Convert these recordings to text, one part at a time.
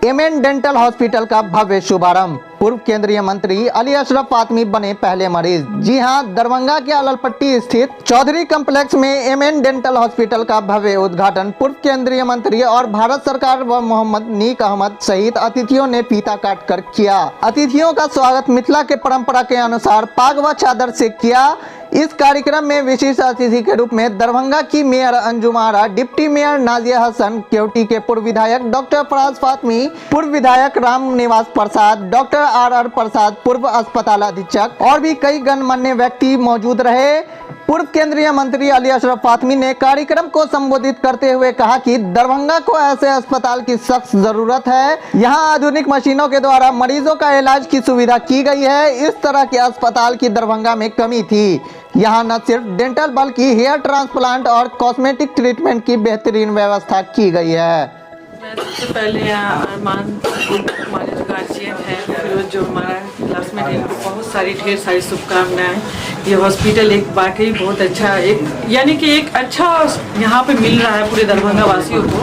MN dental hospital का भव्य शुभारंभ। पूर्व केंद्रीय मंत्री अली अशरफ फातमी बने पहले मरीज। जी हां, दरभंगा के अललपट्टी स्थित चौधरी कॉम्प्लेक्स में एमएन डेंटल हॉस्पिटल का भव्य उद्घाटन पूर्व केंद्रीय मंत्री और भारत सरकार व मोहम्मद नीक अहमद सहित अतिथियों ने फीता काट कर किया। अतिथियों का स्वागत मिथिला के परंपरा के अनुसार पाग व चादर से किया। इस कार्यक्रम में विशेष अतिथि के रूप में दरभंगा की mayor Anjum Ara, deputy mayor Nazia Hasan, Keoti के पूर्व विधायक डॉक्टर फराज फातमी, पूर्व विधायक राम निवास प्रसाद, डॉक्टर आर प्रसाद, पूर्व अस्पताल अधीक्षक और भी कई गणमान्य व्यक्ति मौजूद रहे। पूर्व केंद्रीय मंत्री अली अशरफ फातमी ने कार्यक्रम को संबोधित करते हुए कहा कि दरभंगा को ऐसे अस्पताल की सख्त जरूरत है। यहां आधुनिक मशीनों के द्वारा मरीजों का इलाज की सुविधा की गई है। इस तरह के अस्पताल की दरभंगा में कमी थी। यहाँ न सिर्फ डेंटल बल्कि हेयर ट्रांसप्लांट और कॉस्मेटिक ट्रीटमेंट की बेहतरीन व्यवस्था की गई है। मैं सबसे पहले अरमान हमारे जो गार्जियन है फिरोज जो हमारा क्लासमेट है, इनको बहुत सारी ढेर सारी शुभकामनाएं। ये हॉस्पिटल एक वाकई बहुत अच्छा यानी कि एक अच्छा यहाँ पे मिल रहा है पूरे दरभंगा वासियों को,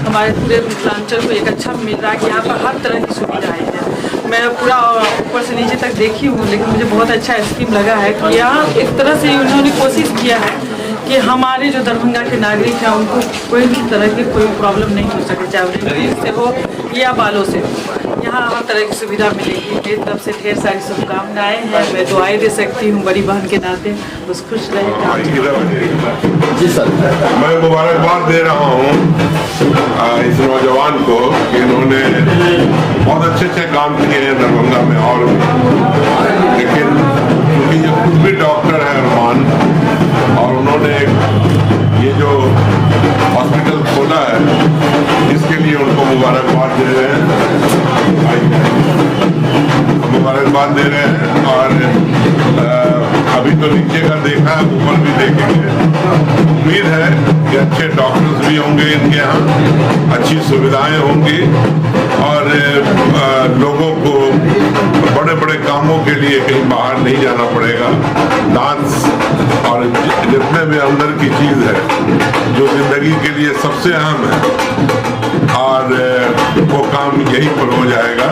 हमारे पूरे मिथिलांचल को एक अच्छा मिल रहा है कि यहाँ पर हर तरह की सुविधाएँ हैं। मैं पूरा ऊपर से नीचे तक देखी हूँ, लेकिन मुझे बहुत अच्छा स्कीम लगा है कि यहाँ एक तरह से उन्होंने कोशिश किया है कि हमारे जो दरभंगा के नागरिक हैं उनको कोई भी तरह की कोई प्रॉब्लम नहीं हो सके, चाहे उन्हें से हो या बालों से हो। यहाँ हर तरह की सुविधा मिलेगी। मेरी तरफ से ढेर सारी शुभकामनाएँ हैं। मैं दुआएं दे सकती हूँ बड़ी बहन के नाते, बस खुश रहेगा। जी सर, मैं मुबारकबाद दे रहा हूँ इस नौजवान को कि इन्होंने बहुत अच्छे काम किए हैं दरभंगा में। और लेकिन क्योंकि ये खुद भी डॉक्टर है अरमान, और उन्होंने ये जो हॉस्पिटल खोला है इसके लिए उनको मुबारकबाद दे रहे हैं, मुबारकबाद दे रहे हैं। और अभी तो नीचे का देखा है, ऊपर भी देखेंगे। उम्मीद है कि अच्छे डॉक्टर्स भी होंगे इनके यहाँ, अच्छी सुविधाएं होंगी और लोगों को बड़े बड़े कामों के लिए कहीं बाहर नहीं जाना पड़ेगा। दांत और जितने भी अंदर की चीज है जो जिंदगी के लिए सबसे अहम है, और वो काम यहीं पर हो जाएगा।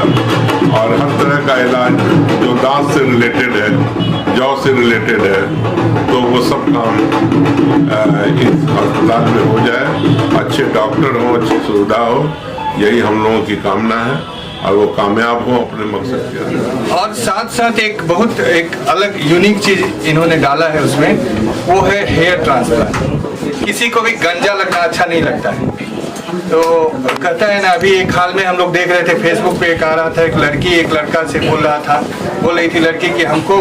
और हर तरह का इलाज जो दांत से रिलेटेड है, जौ से रिलेटेड है, तो वो सब काम इस अस्पताल में हो जाए। अच्छे डॉक्टर हो, अच्छी सुविधा हो, यही हम लोगों की कामना है और वो कामयाब हो अपने मकसद के अंदर। और साथ साथ एक अलग यूनिक चीज इन्होंने डाला है उसमें, वो है हेयर ट्रांसप्लांट। किसी को भी गंजा लगना अच्छा नहीं लगता है, तो कहता है ना, अभी एक हाल में हम लोग देख रहे थे फेसबुक पे एक आ रहा था, एक लड़की एक लड़का से बोल रही थी लड़की कि हमको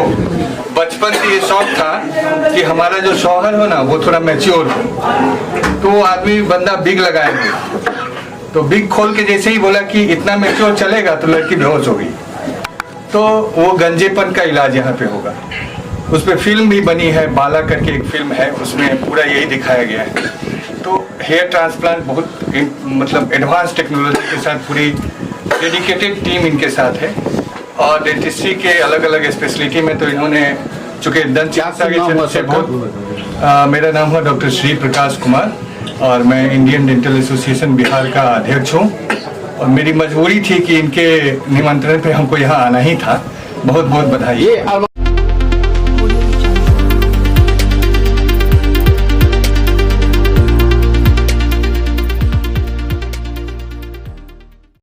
बचपन से ये शौक था कि हमारा जो शौहर हो ना वो थोड़ा मैच्योर हो, तो आदमी बंदा बिग लगाएंगे। तो बिग खोल के जैसे ही बोला कि इतना मैच्योर चलेगा तो लड़की बेहोश होगी। तो वो गंजेपन का इलाज यहाँ पे होगा। उस पर फिल्म भी बनी है, बाला करके एक फिल्म है, उसमें पूरा यही दिखाया गया है। तो हेयर ट्रांसप्लांट बहुत मतलब एडवांस टेक्नोलॉजी के साथ पूरी डेडिकेटेड टीम इनके साथ है। और डेंटिस्ट्री के अलग अलग स्पेशलिटी में तो इन्होंने चूँकि दंत चिकित्सा के क्षेत्र से बहुत मेरा नाम है डॉक्टर श्री प्रकाश कुमार और मैं इंडियन डेंटल एसोसिएशन बिहार का अध्यक्ष हूँ। और मेरी मजबूरी थी कि इनके निमंत्रण पे हमको यहाँ आना ही था। बहुत बहुत बधाई।